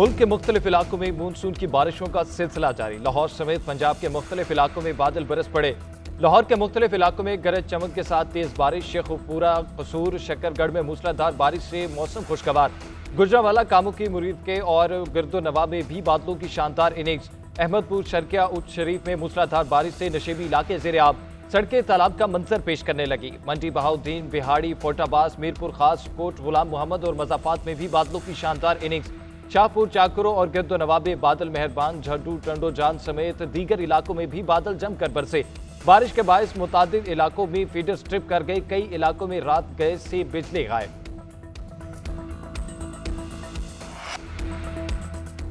मुल्क के मुख्तलिफ इलाकों में मानसून की बारिशों का सिलसिला जारी। लाहौर समेत पंजाब के मुख्तलिफ इलाकों में बादल बरस पड़े। लाहौर के मुख्तलिफ इलाकों में गरज चमक के साथ तेज बारिश। शेखुपुरा, कसूर, शकरगढ़ में मूसलाधार बारिश से मौसम खुशगवार। गुजरावाला, कामुकी, मुरीद के और गिरदो नवा में भी बादलों की शानदार इनिंग्स। अहमदपुर, शर्किया, उच्च शरीफ में मूसलाधार बारिश से नशेबी इलाके ज़ेर-ए-आब। सड़कें तालाब का मंजर पेश करने लगी। मंडी, बहाउद्दीन, बिहाड़ी, फोटाबाज, मीरपुर खास, कोट गुलाम मोहम्मद और मज़ाफात में भी बादलों की शानदार इनिंग्स। शाहपुर, चाकरो और गिरदो नवाब में बादल मेहरबान। झड्डू, टंडो जान समेत दीगर इलाकों में भी बादल जमकर बरसे। बारिश के बायस मुतादिद इलाकों में फीडर स्ट्रिप कर गए। कई इलाकों में रात गए से बिजली गायब।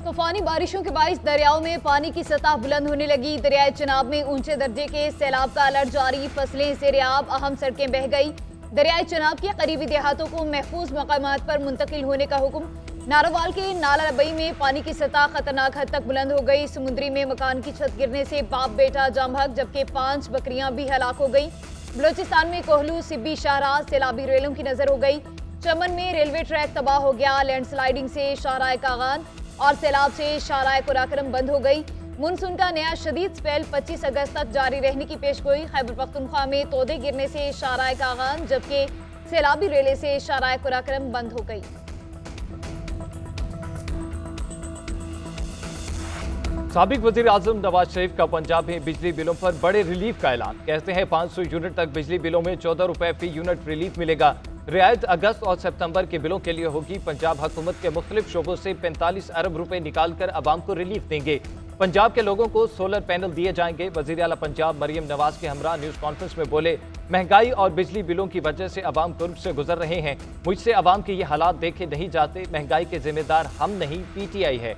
तूफानी बारिशों के बायस दरियाओं में पानी की सतह बुलंद होने लगी। दरियाए चिनाब में ऊंचे दर्जे के सैलाब का अलर्ट जारी। फसलें ज़ेर-ए-आब, अहम सड़कें बह गई। दरियाए चिनाब के करीबी देहातों को महफूज मकामात पर मुंतकिल होने का हुक्म। नारोवाल के नाला रबई में पानी की सतह खतरनाक हद तक बुलंद हो गई। समुद्री में मकान की छत गिरने से बाप बेटा जाम हक, जबकि 5 बकरियां भी हलाक हो गई। बलोचिस्तान में कोहलू, सिब्बी, शाहराह सैलाबी रेलों की नजर हो गई। चमन में रेलवे ट्रैक तबाह हो गया। लैंडस्लाइडिंग से शाहराह कागान और सैलाब से शाहराह कुराकरम बंद हो गई। मानसून का नया शदीद स्पेल 25 अगस्त तक जारी रहने की पेशगोई। खैबर पख्तूनख्वा में तोदे गिरने से शाहराह कागान, जबकि सैलाबी रेले से शाहराह कुराकरम बंद हो गई। साबिक वजीर आजम नवाज शरीफ का पंजाब में बिजली बिलों पर बड़े रिलीफ का ऐलान। कहते हैं 500 यूनिट तक बिजली बिलों में 14 रुपए फी यूनिट रिलीफ मिलेगा। रियायत अगस्त और सितंबर के बिलों के लिए होगी। पंजाब हुकूमत के मुख्तलिफ शोबों से 45 अरब रुपए निकाल कर अवाम को रिलीफ देंगे। पंजाब के लोगों को सोलर पैनल दिए जाएंगे। वजीर आला पंजाब मरियम नवाज के हमरा न्यूज कॉन्फ्रेंस में बोले, महंगाई और बिजली बिलों की वजह से अवाम कुर्ब से गुजर रहे हैं। मुझसे अवाम के ये हालात देखे नहीं जाते। महंगाई के जिम्मेदार हम नहीं, PTI है।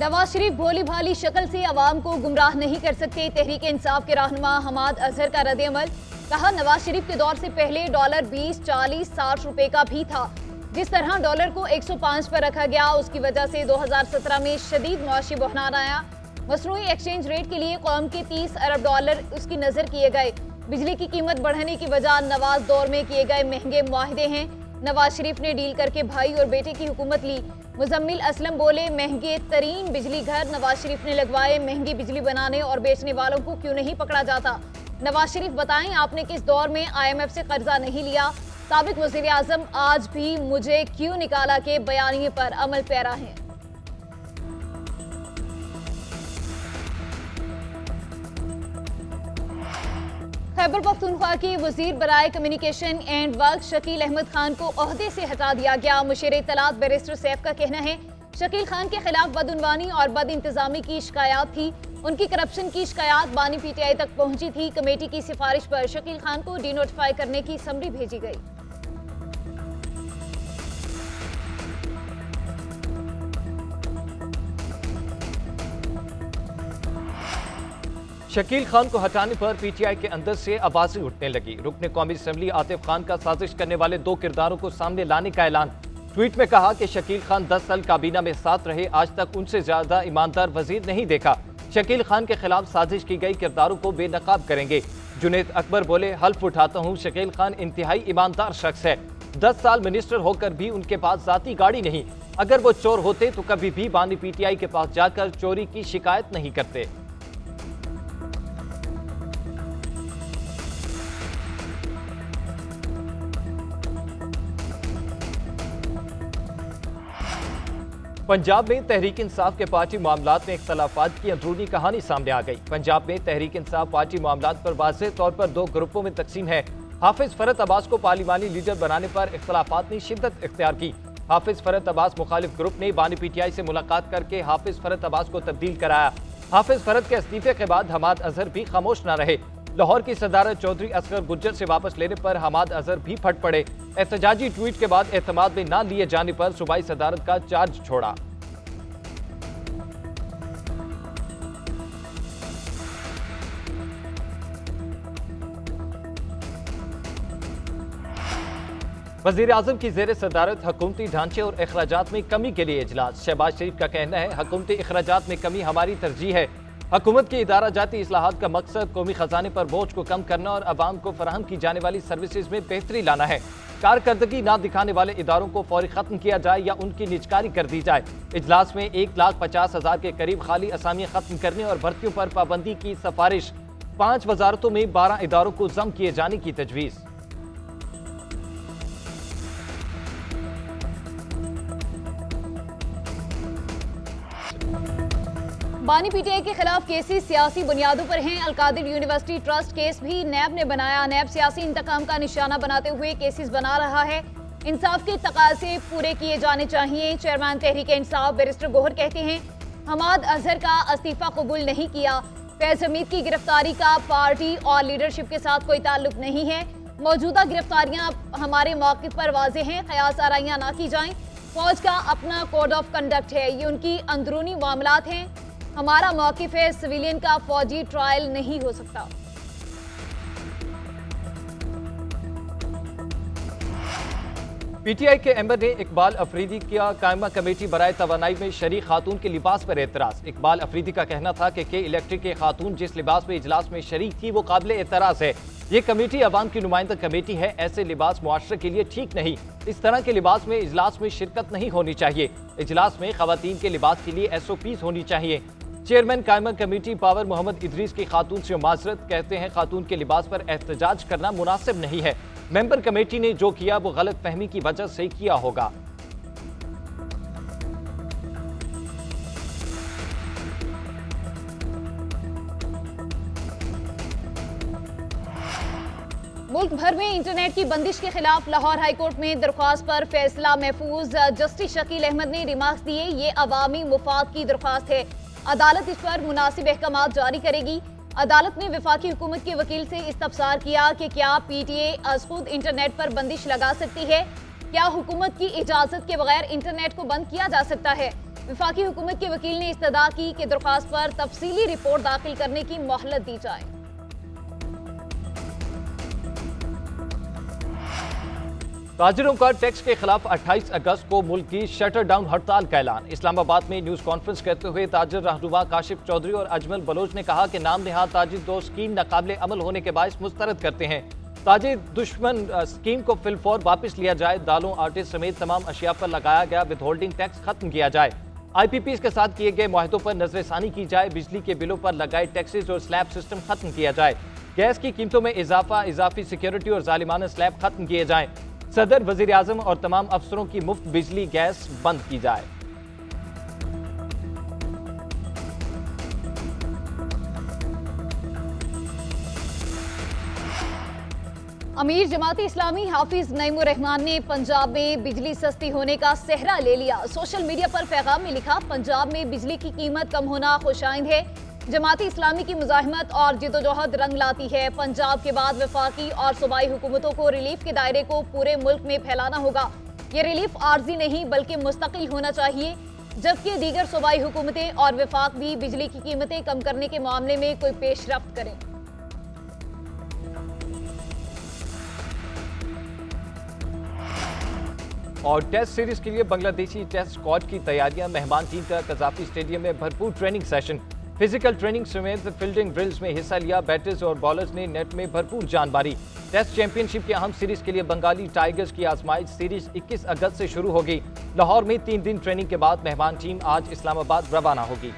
नवाज शरीफ भोली भाली शक्ल से अवाम को गुमराह नहीं कर सकते। तहरीक इंसाफ के रहनुमा हमाद अजहर का रद्द-ए-अमल। कहा, नवाज शरीफ के दौर से पहले डॉलर 20, 40, 60 रुपए का भी था। जिस तरह डॉलर को 105 पर रखा गया, उसकी वजह से 2017 में शदीद मुआशी बहरान आया। मसनूई एक्सचेंज रेट के लिए कौम के 30 अरब डॉलर उसकी नजर किए गए। बिजली की कीमत बढ़ने की वजह नवाज दौर में किए गए महंगे मुआहदे हैं। नवाज शरीफ ने डील करके भाई और बेटे की हुकूमत ली। मुजम्मिल असलम बोले, महंगे तरीन बिजली घर नवाज शरीफ ने लगवाए। महंगी बिजली बनाने और बेचने वालों को क्यों नहीं पकड़ा जाता? नवाज शरीफ बताएं, आपने किस दौर में IMF से कर्जा नहीं लिया? साबिक वज़ीर आज़म आज भी मुझे क्यों निकाला के बयानिए पर अमल पैरा है। खैबर पख्तूनख्वा की वजीर बराए communication and work Shakeel Ahmed Khan को ओहदे से हटा दिया गया। मुशीर इत्तलात बैरिस्टर सैफ का कहना है, शकील खान के खिलाफ बदउनवानी और बद इंतजामी की शिकायत थी। उनकी करप्शन की शिकायत बानी PTI तक पहुंची थी। कमेटी की सिफारिश पर शकील खान को डिनोटिफाई करने की समरी भेजी गई। शकील खान को हटाने पर PTI के अंदर से आवाजें उठने लगी। रुकने कौमी असम्बली आतिफ खान का साजिश करने वाले 2 किरदारों को सामने लाने का ऐलान। ट्वीट में कहा कि शकील खान 10 साल काबीना में साथ रहे, आज तक उनसे ज्यादा ईमानदार वजीर नहीं देखा। शकील खान के खिलाफ साजिश की गई किरदारों को बेनकाब करेंगे। जुनेद अकबर बोले, हल्फ उठाता हूँ, शकील खान इंतहाई ईमानदार शख्स है। 10 साल मिनिस्टर होकर भी उनके पास जाती गाड़ी नहीं। अगर वो चोर होते तो कभी भी बानी PTI के पास जाकर चोरी की शिकायत नहीं करते। पंजाब में तहरीक इंसाफ के पार्टी मामलात में इख्तलाफात की अंदरूनी कहानी सामने आ गई। पंजाब में तहरीक इंसाफ पार्टी मामलात पर वाज़ेह तौर पर 2 ग्रुपों में तकसीम है। हाफिज फरत अब्बास को पार्लिमानी लीडर बनाने पर इख्तलाफात ने शिद्दत इख्तियार की। हाफिज फरत अब्बास मुखालिफ ग्रुप ने बानी PTI से मुलाकात करके हाफिज फरत अब्बास को तब्दील कराया। हाफिज फरत के इस्तीफे के बाद हमाद अजहर भी खामोश न रहे। लाहौर की सदारत चौधरी असगर गुज्जर से वापस लेने पर हमाद अजहर भी फट पड़े। एहतजाजी ट्वीट के बाद एतमाद में न लिए जाने पर सूबाई सदारत का चार्ज छोड़ा। वज़ीर आज़म की ज़ेर सदारत हुकूमती ढांचे और अखराजात में कमी के लिए इजलास। शहबाज शरीफ का कहना है, हुकूमती अखराजात में कमी हमारी तरजीह है। हुकूमत की इदारा जाती इस्लाहात का मकसद कौमी खजाने पर बोझ को कम करना और आवाम को फराहम की जाने वाली सर्विसेज में बेहतरी लाना है। कारकर्दगी ना दिखाने वाले इदारों को फौरी खत्म किया जाए या उनकी निजकारी कर दी जाए। इजलास में 1,50,000 के करीब खाली असामियां खत्म करने और भर्तियों पर पाबंदी की सिफारिश। 5 वजारतों में 12 इदारों को जम किए जाने की तजवीज़। बानी पीटीआई के खिलाफ केसेस सियासी बुनियादों पर हैं। अलकादिर यूनिवर्सिटी ट्रस्ट केस भी नैब ने बनाया। नैब सियासी इंतकाम का निशाना बनाते हुए केसेस बना रहा है। इंसाफ के तकाज़े पूरे किए जाने चाहिए। चेयरमैन तहरीक इंसाफ बैरिस्टर गोहर कहते हैं हमाद अजहर का इस्तीफा कबूल नहीं किया। फैज हमीद की गिरफ्तारी का पार्टी और लीडरशिप के साथ कोई ताल्लुक नहीं है। मौजूदा गिरफ्तारियां हमारे मौक़िफ़ पर वाज़ेह हैं, क़यास आराइयां ना की जाएं। फौज का अपना कोड ऑफ कंडक्ट है, ये उनकी अंदरूनी मामलात हैं। हमारा मौक़िफ़ है सिविलियन का फौजी ट्रायल नहीं हो सकता। पीटीआई के एम्बर ने इकबाल अफरीदी की कायमा कमेटी बराए तवानाई में शरीक खातून के लिबास पर एतराज़। इकबाल अफरीदी का कहना था कि इलेक्ट्रिक के खातून जिस लिबास में इजलास में शरीक थी वो काबिल एतराज़ है। ये कमेटी अवाम की नुमाइंदा कमेटी है, ऐसे लिबास मुआशरे के लिए ठीक नहीं। इस तरह के लिबास में इजलास में शिरकत नहीं होनी चाहिए। इजलास में खवातीन के लिबास के लिए SOPs होनी चाहिए। चेयरमैन कायमा कमेटी पावर मोहम्मद इदरीस की खातून से माजरत, कहते हैं खातून के लिबास पर एहतजाज करना मुनासिब नहीं है। मेंबर कमेटी ने जो किया वो गलत फहमी की वजह से किया होगा। मुल्क भर में इंटरनेट की बंदिश के खिलाफ लाहौर हाईकोर्ट में दरख्वास्त पर फैसला महफूज। जस्टिस शकील अहमद ने रिमार्क्स दिए, ये अवामी मुफाद की दरख्वास्त है, अदालत इस पर मुनासिब अहकामात जारी करेगी। अदालत ने वफाकी हुकूमत के वकील से इस्तफसार किया कि क्या पीटीए खुद इंटरनेट पर बंदिश लगा सकती है, क्या हुकूमत की इजाजत के बगैर इंटरनेट को बंद किया जा सकता है। वफाकी हुकूमत के वकील ने इस्तदा की कि दरख्वास्त पर तफसीली रिपोर्ट दाखिल करने की मोहलत दी जाए। ताजिरों का टैक्स के खिलाफ 28 अगस्त को मुल्क की शटर डाउन हड़ताल का ऐलान। इस्लामाबाद में न्यूज कॉन्फ्रेंस करते हुए ताजिर रहनुमा काशिफ चौधरी और अजमल बलोच ने कहा कि नाम निहाद ताजिर दो स्कीम नाकाबिले अमल होने के बायस मुस्तरद करते हैं। ताजिर दुश्मन स्कीम को फिलफौर वापस लिया जाए, दालों आटे समेत तमाम अशिया पर लगाया गया विद होल्डिंग टैक्स खत्म किया जाए, IPPs के साथ किए गए मुआहदों पर नजरसानी की जाए, बिजली के बिलों पर लगाए टैक्सेस और स्लैब सिस्टम खत्म किया जाए, गैस की कीमतों में इजाफा, इजाफी सिक्योरिटी और जालिमाना स्लैब खत्म किए जाए, सदर, वजीर आजम और तमाम अफसरों की मुफ्त बिजली गैस बंद की जाए। अमीर जमात इस्लामी हाफिज नईमुर रहमान ने पंजाब में बिजली सस्ती होने का सेहरा ले लिया। सोशल मीडिया पर पैगाम में लिखा, पंजाब में बिजली की कीमत कम होना खुशाइंद है। जमात इस्लामी की मुजाहिमत और जिद्दोजहद रंग लाती है। पंजाब के बाद वफाकी और सूबाई हुकूमतों को रिलीफ के दायरे को पूरे मुल्क में फैलाना होगा। ये रिलीफ आर्जी नहीं बल्कि मुस्तकिल होना चाहिए, जबकि दीगर सूबाई हुकूमतें और वफाक भी बिजली की कीमतें कम करने के मामले में कोई पेशरफ्त करें। और टेस्ट सीरीज के लिए बांग्लादेशी टेस्ट स्क्वाड की तैयारियां। मेहमान टीम का कजाफी स्टेडियम में भरपूर ट्रेनिंग सेशन, फिजिकल ट्रेनिंग समेत फील्डिंग ड्रिल्स में हिस्सा लिया। बैटर्स और बॉलर्स ने नेट में भरपूर जान मारी। टेस्ट चैंपियनशिप की अहम सीरीज के लिए बंगाली टाइगर्स की आजमाइश सीरीज 21 अगस्त से शुरू होगी। लाहौर में 3 दिन ट्रेनिंग के बाद मेहमान टीम आज इस्लामाबाद रवाना होगी।